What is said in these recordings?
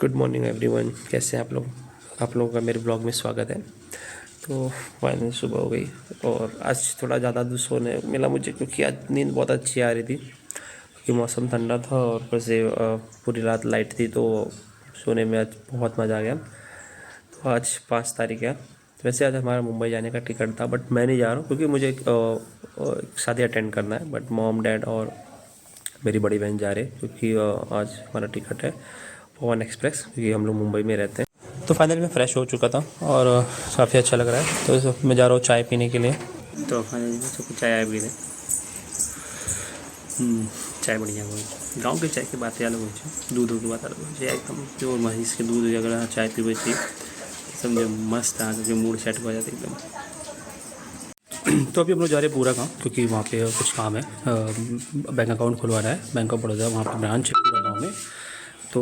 Good morning everyone, कैसे हैं आप लोग। आप लोगों का मेरे ब्लॉग में स्वागत है। तो फाइनली सुबह हो गई और आज थोड़ा ज़्यादा सोने मिला मुझे, क्योंकि आज नींद बहुत अच्छी आ रही थी, क्योंकि मौसम ठंडा था और ऊपर से पूरी रात लाइट थी, तो सोने में आज बहुत मज़ा आ गया। तो आज 5 तारीख है। वैसे आज हमारा मुंबई जाने का टिकट था, बट मैं नहीं जा रहा हूँ क्योंकि मुझे एक शादी अटेंड करना है। बट मॉम डैड और मेरी बड़ी बहन जा रहे हैं, क्योंकि आज हमारा टिकट है पवन एक्सप्रेस, क्योंकि हम लोग मुंबई में रहते हैं। तो फाइनली मैं फ़्रेश हो चुका था और काफ़ी अच्छा लग रहा है, तो मैं जा रहा हूँ चाय पीने के लिए। तो फाइनली मैं चाय आए पी रहे। चाय बढ़िया हो, गाँव की चाय की बातें अलग हो, दूधों की बात अलग हो, एकदम प्योर महीस के दूध अगर चाय पीबे चाहिए समझे मस्त आ, क्योंकि मूड सेट हो जाता एकदम। तो अभी हम लोग जा रहे हैं पूरा गाँव, क्योंकि वहाँ पे कुछ काम है। बैंक अकाउंट खुलवाना है, बैंक ऑफ बड़ौदा, वहाँ पे ब्रांच है पूरा गाँव में। तो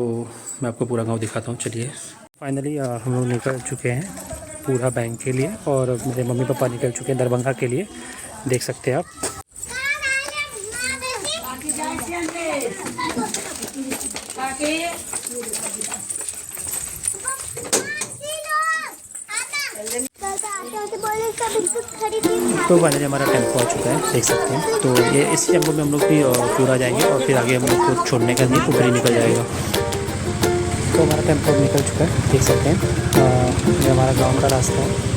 मैं आपको पूरा गांव दिखाता हूँ, चलिए। फाइनली हम लोग निकल चुके हैं पूरा बैंक के लिए, और मेरे मम्मी पापा निकल चुके हैं दरभंगा के लिए, देख सकते हैं आप। तो फाइनली हमारा टेम्पो आ चुका है, देख सकते हैं। तो ये इस टेम्पो में हम लोग भी पूरा जाएंगे और फिर आगे हम लोग को छोड़ने का लिए ऊपर ही निकल जाएगा। तो हमारा टेम्पो निकल चुका है, देख सकते हैं। ये हमारा गांव का रास्ता है।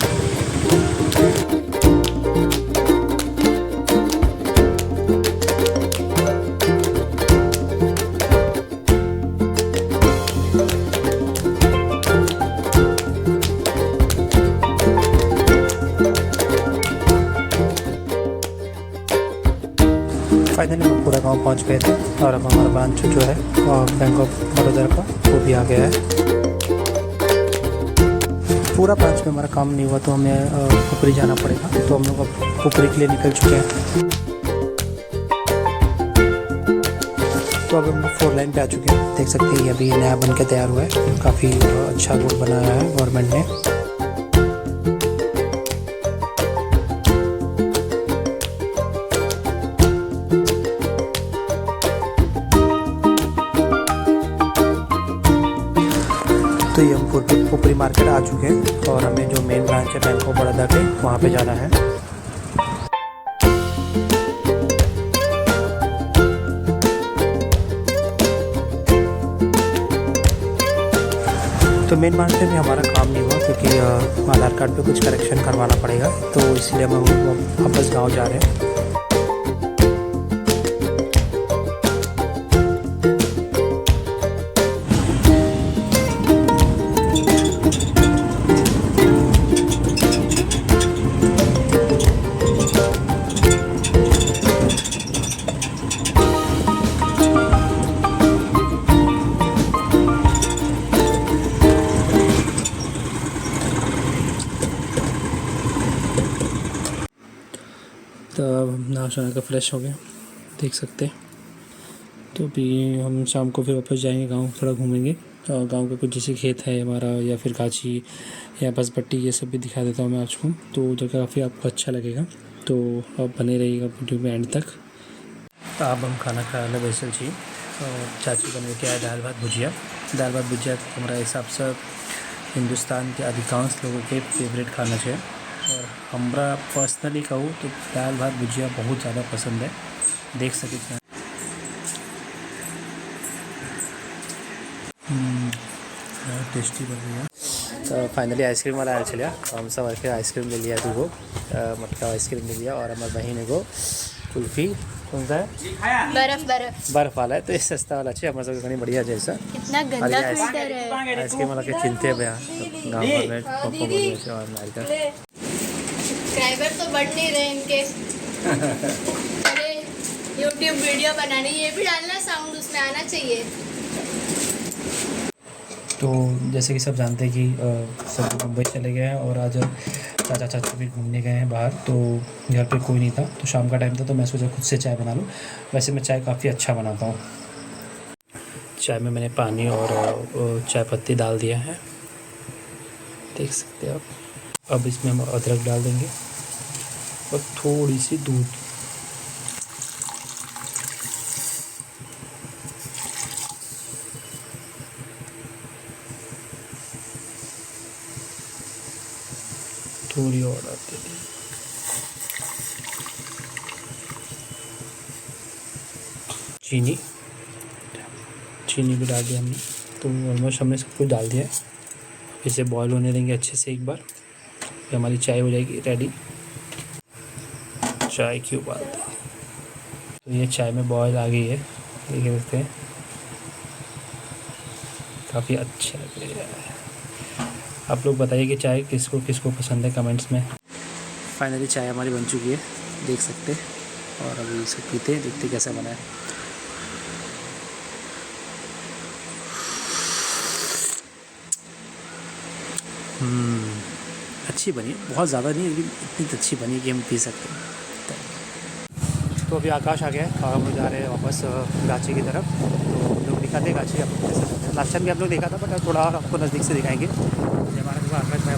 फाइनली हम पूरा गांव पहुंच गए थे, और अब हमारा ब्रांच जो है बैंक ऑफ बड़ौदा का वो भी आ गया है। पूरा ब्रांच में हमारा काम नहीं हुआ, तो हमें पुपरी जाना पड़ेगा, तो हम लोग अब पुपरी के लिए निकल चुके हैं। तो अब हम 4 लाइन पे आ चुके हैं, देख सकते हैं। ये अभी नया बन के तैयार हुआ है, काफ़ी अच्छा रोड बनाया है गवर्नमेंट ने। तो ये हम पुपरी मार्केट आ चुके हैं, और हमें जो मेन ब्रांच है बैंक ऑफ बड़ौदा के, वहाँ पे जाना है। तो मेन ब्रांच में भी हमारा काम नहीं हुआ, क्योंकि आधार कार्ड पे कुछ करेक्शन करवाना पड़ेगा, तो इसलिए हम वापस गाँव जा रहे हैं। तो नहा सोना का फ्रेश हो गया, देख सकते हैं। तो अभी हम शाम को फिर वापस जाएंगे गांव, थोड़ा घूमेंगे। और गांव के कुछ जैसे खेत है हमारा, या फिर गाछी या बसपट्टी, ये सब भी दिखा देता हूँ मैं आपको, तो उधर काफ़ी आपको अच्छा लगेगा। तो आप बने रहिएगा वीडियो में एंड तक। तो अब हम खाना खाने बैसल छी, और चाची बन के आए दाल भात भुजिया। दाल भात भुजिया हमारा हिसाब से हिंदुस्तान के अधिकांश लोगों के फेवरेट खाना है, और हमरा पर्सनली कहूँ तो दाल भात भुजिया बहुत ज़्यादा पसंद है, देख सकते हैं। टेस्टी बन रही है। तो फाइनली आइसक्रीम वाला आया चलिए, हम सब आके आइसक्रीम ले लिया, दूगो मटका आइसक्रीम ले लिया, और हमारे बहन एगो कुल्फ़ी, कौन सा है बर्फ़ वाला है। तो ये सस्ता वाला अच्छे हमारे सबके कहीं बढ़िया जैसा इतना गंदा फिल्टर है। आइसक्रीम वाला के चिंते हैं गाँव में और अमेरिका। सब्सक्राइबर तो बढ़ नहीं रहे इनके। अरे यूट्यूब वीडियो बनानी, ये भी डालना, साउंड उसमें आना चाहिए। तो जैसे कि सब जानते हैं कि सब मुंबई चले गए हैं, और आज चाचा चाची भी घूमने गए हैं बाहर, तो घर पे कोई नहीं था, तो शाम का टाइम था, तो मैं सोचा खुद से चाय बना लूँ। वैसे मैं चाय काफ़ी अच्छा बनाता हूँ। चाय में मैंने पानी और चाय पत्ती डाल दिया है, देख सकते हैं आप। अब इसमें हम अदरक डाल देंगे और थोड़ी सी दूध। थोड़ी और डालते हैं। चीनी भी डाल दिया हमने। तो ऑलमोस्ट हमने सब कुछ डाल दिया है। इसे बॉईल होने देंगे अच्छे से एक बार, फिर हमारी चाय हो जाएगी रेडी। चाय की उबालते हैं। तो ये चाय में बॉईल आ गई है, देख सकते हैं, काफ़ी अच्छा लग रहा है। आप लोग बताइए कि चाय किसको किसको पसंद है कमेंट्स में। फाइनली चाय हमारी बन चुकी है, देख सकते हैं। और अभी इसको पीते हैं, देखते कैसा बना है। अच्छी बनी, बहुत ज़्यादा नहीं लेकिन इतनी अच्छी बनी कि हम पी सकते हैं। तो अभी आकाश आ गया है और हम लोग जा रहे हैं वापस गाची की तरफ। तो हम लोग दिखाते हैं गाची आपको कैसे। लास्ट टाइम भी आप लोग देखा था, बट थोड़ा और आपको नज़दीक से दिखाएंगे। जब हमारा आकाश भाई